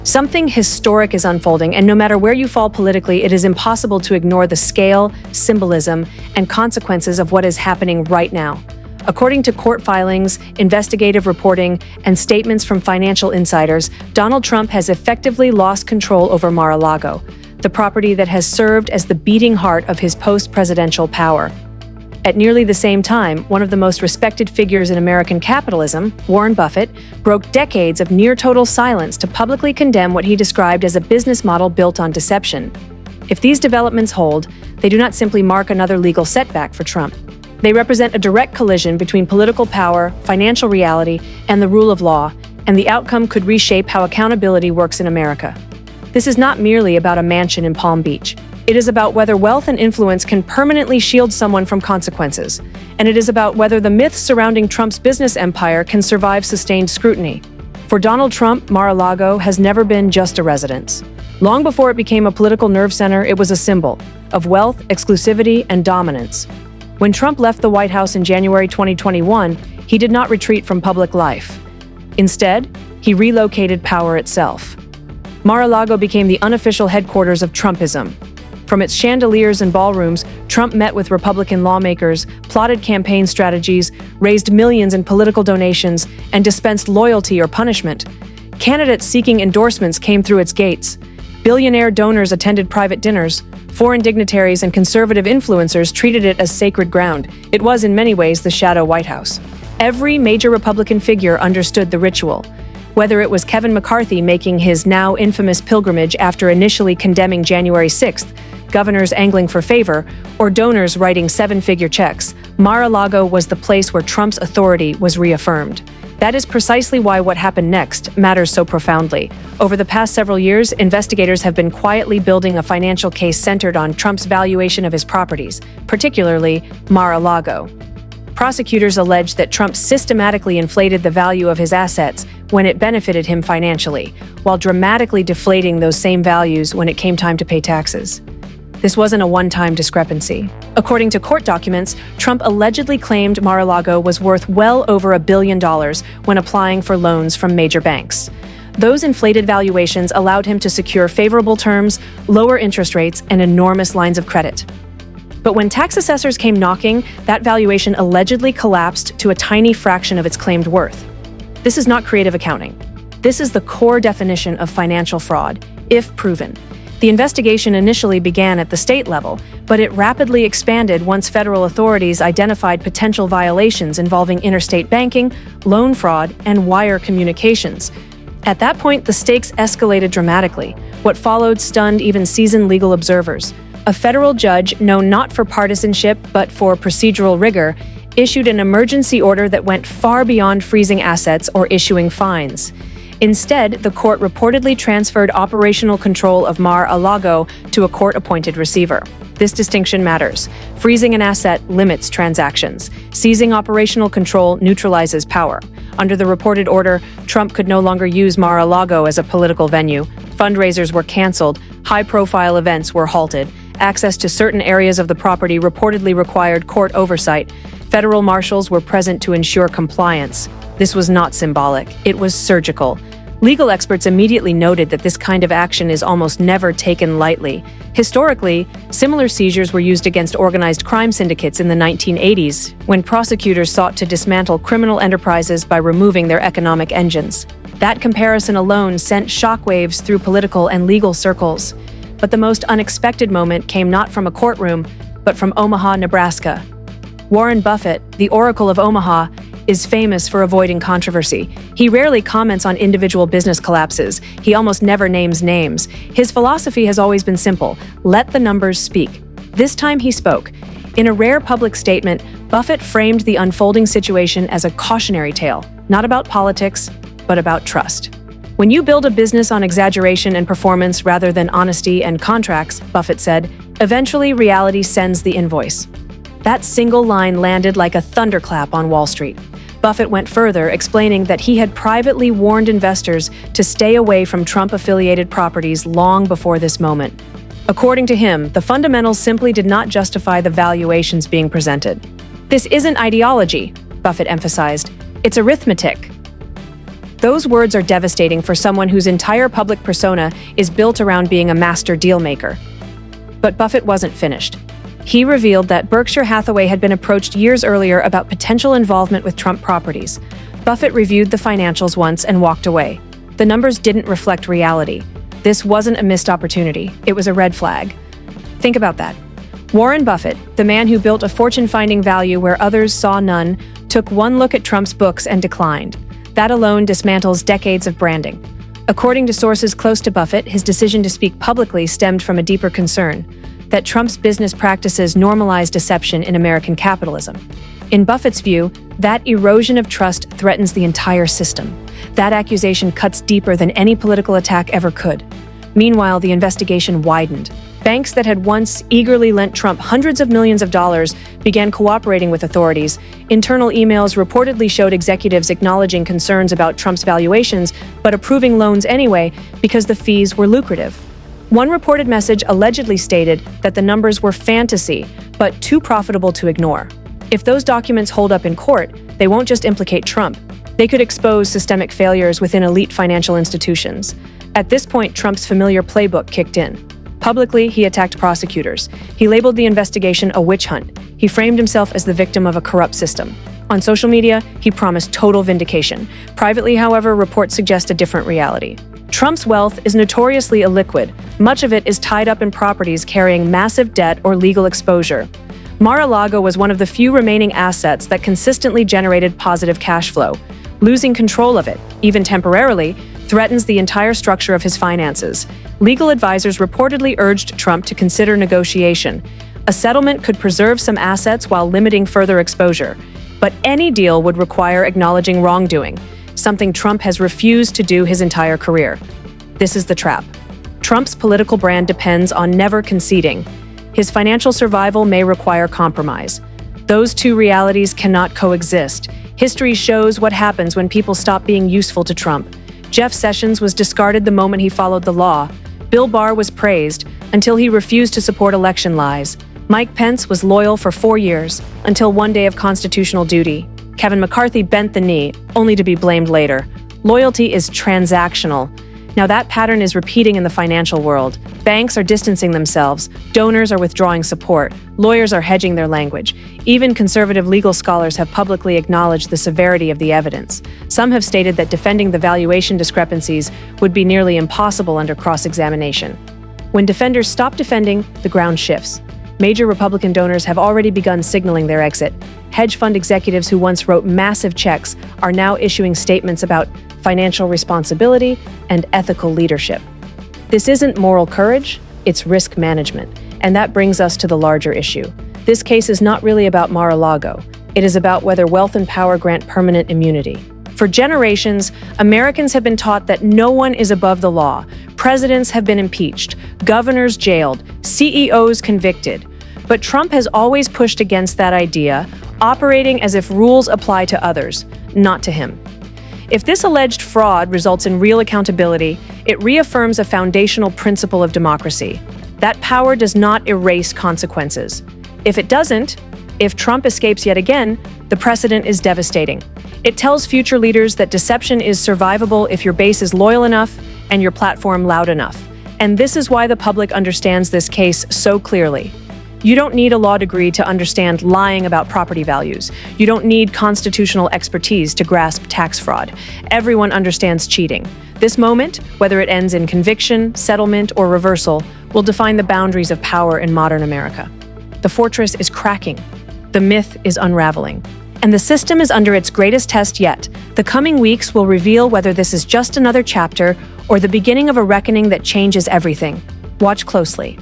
Something historic is unfolding, and no matter where you fall politically, it is impossible to ignore the scale, symbolism, and consequences of what is happening right now. According to court filings, investigative reporting, and statements from financial insiders, Donald Trump has effectively lost control over Mar-a-Lago, the property that has served as the beating heart of his post-presidential power. At nearly the same time, one of the most respected figures in American capitalism, Warren Buffett, broke decades of near-total silence to publicly condemn what he described as a business model built on deception. If these developments hold, they do not simply mark another legal setback for Trump. They represent a direct collision between political power, financial reality, and the rule of law, and the outcome could reshape how accountability works in America. This is not merely about a mansion in Palm Beach. It is about whether wealth and influence can permanently shield someone from consequences. And it is about whether the myths surrounding Trump's business empire can survive sustained scrutiny. For Donald Trump, Mar-a-Lago has never been just a residence. Long before it became a political nerve center, it was a symbol of wealth, exclusivity, and dominance. When Trump left the White House in January 2021, he did not retreat from public life. Instead, he relocated power itself. Mar-a-Lago became the unofficial headquarters of Trumpism. From its chandeliers and ballrooms, Trump met with Republican lawmakers, plotted campaign strategies, raised millions in political donations, and dispensed loyalty or punishment. Candidates seeking endorsements came through its gates. Billionaire donors attended private dinners. Foreign dignitaries and conservative influencers treated it as sacred ground. It was, in many ways, the shadow White House. Every major Republican figure understood the ritual. Whether it was Kevin McCarthy making his now infamous pilgrimage after initially condemning January 6th, governors angling for favor, or donors writing seven-figure checks, Mar-a-Lago was the place where Trump's authority was reaffirmed. That is precisely why what happened next matters so profoundly. Over the past several years, investigators have been quietly building a financial case centered on Trump's valuation of his properties, particularly Mar-a-Lago. Prosecutors allege that Trump systematically inflated the value of his assets when it benefited him financially, while dramatically deflating those same values when it came time to pay taxes. This wasn't a one-time discrepancy. According to court documents, Trump allegedly claimed Mar-a-Lago was worth well over $1 billion when applying for loans from major banks. Those inflated valuations allowed him to secure favorable terms, lower interest rates, and enormous lines of credit. But when tax assessors came knocking, that valuation allegedly collapsed to a tiny fraction of its claimed worth. This is not creative accounting. This is the core definition of financial fraud, if proven. The investigation initially began at the state level, but it rapidly expanded once federal authorities identified potential violations involving interstate banking, loan fraud, and wire communications. At that point, the stakes escalated dramatically. What followed stunned even seasoned legal observers. A federal judge, known not for partisanship but for procedural rigor, issued an emergency order that went far beyond freezing assets or issuing fines. Instead, the court reportedly transferred operational control of Mar-a-Lago to a court-appointed receiver. This distinction matters. Freezing an asset limits transactions. Seizing operational control neutralizes power. Under the reported order, Trump could no longer use Mar-a-Lago as a political venue. Fundraisers were canceled. High-profile events were halted. Access to certain areas of the property reportedly required court oversight. Federal marshals were present to ensure compliance. This was not symbolic. It was surgical. Legal experts immediately noted that this kind of action is almost never taken lightly. Historically, similar seizures were used against organized crime syndicates in the 1980s, when prosecutors sought to dismantle criminal enterprises by removing their economic engines. That comparison alone sent shockwaves through political and legal circles. But the most unexpected moment came not from a courtroom, but from Omaha, Nebraska. Warren Buffett, the Oracle of Omaha, is famous for avoiding controversy. He rarely comments on individual business collapses. He almost never names names. His philosophy has always been simple: let the numbers speak. This time he spoke. In a rare public statement, Buffett framed the unfolding situation as a cautionary tale, not about politics, but about trust. When you build a business on exaggeration and performance rather than honesty and contracts, Buffett said, eventually reality sends the invoice. That single line landed like a thunderclap on Wall Street. Buffett went further, explaining that he had privately warned investors to stay away from Trump-affiliated properties long before this moment. According to him, the fundamentals simply did not justify the valuations being presented. This isn't ideology, Buffett emphasized. It's arithmetic. Those words are devastating for someone whose entire public persona is built around being a master dealmaker. But Buffett wasn't finished. He revealed that Berkshire Hathaway had been approached years earlier about potential involvement with Trump properties. Buffett reviewed the financials once and walked away. The numbers didn't reflect reality. This wasn't a missed opportunity, it was a red flag. Think about that. Warren Buffett, the man who built a fortune finding value where others saw none, took one look at Trump's books and declined. That alone dismantles decades of branding. According to sources close to Buffett, his decision to speak publicly stemmed from a deeper concern that Trump's business practices normalize deception in American capitalism. In Buffett's view, that erosion of trust threatens the entire system. That accusation cuts deeper than any political attack ever could. Meanwhile, the investigation widened. Banks that had once eagerly lent Trump hundreds of millions of dollars began cooperating with authorities. Internal emails reportedly showed executives acknowledging concerns about Trump's valuations, but approving loans anyway because the fees were lucrative. One reported message allegedly stated that the numbers were fantasy, but too profitable to ignore. If those documents hold up in court, they won't just implicate Trump. They could expose systemic failures within elite financial institutions. At this point, Trump's familiar playbook kicked in. Publicly, he attacked prosecutors. He labeled the investigation a witch hunt. He framed himself as the victim of a corrupt system. On social media, he promised total vindication. Privately, however, reports suggest a different reality. Trump's wealth is notoriously illiquid. Much of it is tied up in properties carrying massive debt or legal exposure. Mar-a-Lago was one of the few remaining assets that consistently generated positive cash flow. Losing control of it, even temporarily, threatens the entire structure of his finances. Legal advisors reportedly urged Trump to consider negotiation. A settlement could preserve some assets while limiting further exposure. But any deal would require acknowledging wrongdoing, something Trump has refused to do his entire career. This is the trap. Trump's political brand depends on never conceding. His financial survival may require compromise. Those two realities cannot coexist. History shows what happens when people stop being useful to Trump. Jeff Sessions was discarded the moment he followed the law. Bill Barr was praised until he refused to support election lies. Mike Pence was loyal for 4 years until one day of constitutional duty. Kevin McCarthy bent the knee, only to be blamed later. Loyalty is transactional. Now that pattern is repeating in the financial world. Banks are distancing themselves, donors are withdrawing support, lawyers are hedging their language. Even conservative legal scholars have publicly acknowledged the severity of the evidence. Some have stated that defending the valuation discrepancies would be nearly impossible under cross-examination. When defenders stop defending, the ground shifts. Major Republican donors have already begun signaling their exit. Hedge fund executives who once wrote massive checks are now issuing statements about financial responsibility and ethical leadership. This isn't moral courage, it's risk management. And that brings us to the larger issue. This case is not really about Mar-a-Lago. It is about whether wealth and power grant permanent immunity. For generations, Americans have been taught that no one is above the law. Presidents have been impeached, governors jailed, CEOs convicted. But Trump has always pushed against that idea, operating as if rules apply to others, not to him. If this alleged fraud results in real accountability, it reaffirms a foundational principle of democracy. That power does not erase consequences. If it doesn't, if Trump escapes yet again, the precedent is devastating. It tells future leaders that deception is survivable if your base is loyal enough and your platform loud enough. And this is why the public understands this case so clearly. You don't need a law degree to understand lying about property values. You don't need constitutional expertise to grasp tax fraud. Everyone understands cheating. This moment, whether it ends in conviction, settlement, or reversal, will define the boundaries of power in modern America. The fortress is cracking. The myth is unraveling. And the system is under its greatest test yet. The coming weeks will reveal whether this is just another chapter or the beginning of a reckoning that changes everything. Watch closely.